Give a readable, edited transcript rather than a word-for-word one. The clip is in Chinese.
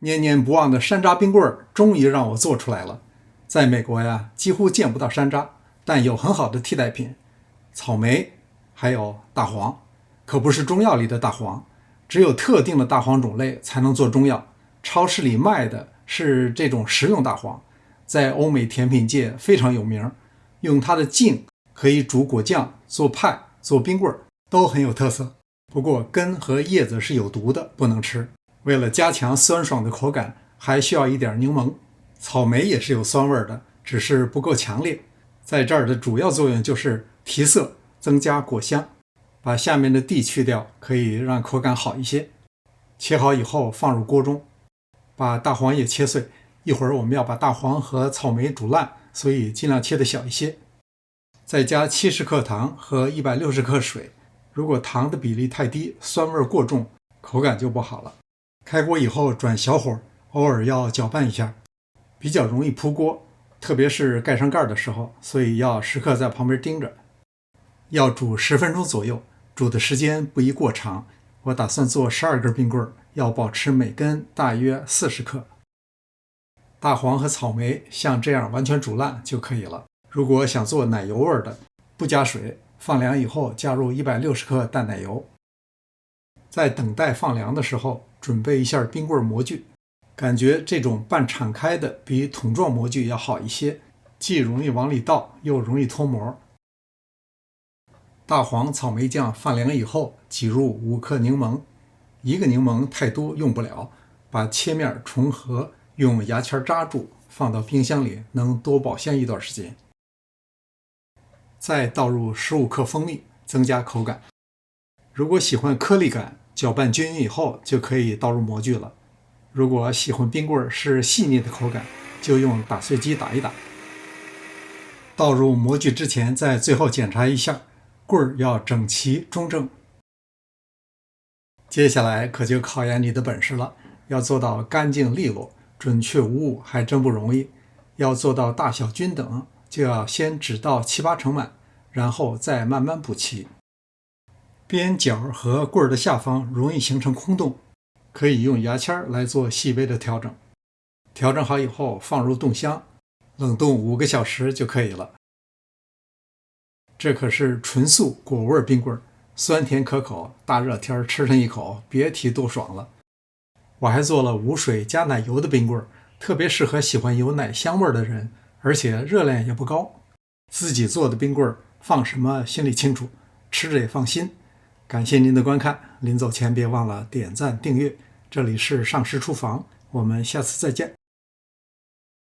念念不忘的山楂冰棍儿终于让我做出来了。在美国呀，几乎见不到山楂，但有很好的替代品，草莓，还有大黄，可不是中药里的大黄，只有特定的大黄种类才能做中药。超市里卖的是这种食用大黄，在欧美甜品界非常有名，用它的茎可以煮果酱、做派、做冰棍儿，都很有特色。不过根和叶子是有毒的，不能吃。为了加强酸爽的口感，还需要一点柠檬。草莓也是有酸味的，只是不够强烈。在这儿的主要作用就是提色，增加果香。把下面的蒂去掉，可以让口感好一些。切好以后放入锅中，把大黄也切碎。一会儿我们要把大黄和草莓煮烂，所以尽量切得小一些。再加70克糖和160克水。如果糖的比例太低，酸味过重，口感就不好了。开锅以后转小火，偶尔要搅拌一下，比较容易扑锅，特别是盖上盖的时候，所以要时刻在旁边盯着。要煮10分钟左右，煮的时间不宜过长。我打算做12根冰棍，要保持每根大约40克。大黄和草莓像这样完全煮烂就可以了。如果想做奶油味的，不加水，放凉以后加入160克淡奶油。在等待放凉的时候，准备一下冰棍模具。感觉这种半敞开的比桶状模具要好一些，既容易往里倒，又容易脱模。大黄草莓酱放凉以后，挤入5克柠檬。1个柠檬太多用不了，把切面重合，用牙签扎住，放到冰箱里，能多保鲜一段时间。再倒入15克蜂蜜，增加口感。如果喜欢颗粒感，搅拌均匀以后就可以倒入模具了。如果喜欢冰棍是细腻的口感，就用打碎机打一打。倒入模具之前，在最后检查一下，棍儿要整齐中正。接下来可就考验你的本事了，要做到干净利落、准确无误还真不容易。要做到大小均等，就要先只倒7、8成满，然后再慢慢补齐。边角和棍儿的下方容易形成空洞，可以用牙签来做细微的调整。调整好以后放入冻箱，冷冻5个小时就可以了。这可是纯素果味冰棍，酸甜可口，大热天吃上一口，别提多爽了。我还做了无水加奶油的冰棍，特别适合喜欢有奶香味的人，而且热量也不高。自己做的冰棍放什么心里清楚，吃着也放心。感谢您的观看，临走前别忘了点赞订阅。这里是上师厨房，我们下次再见。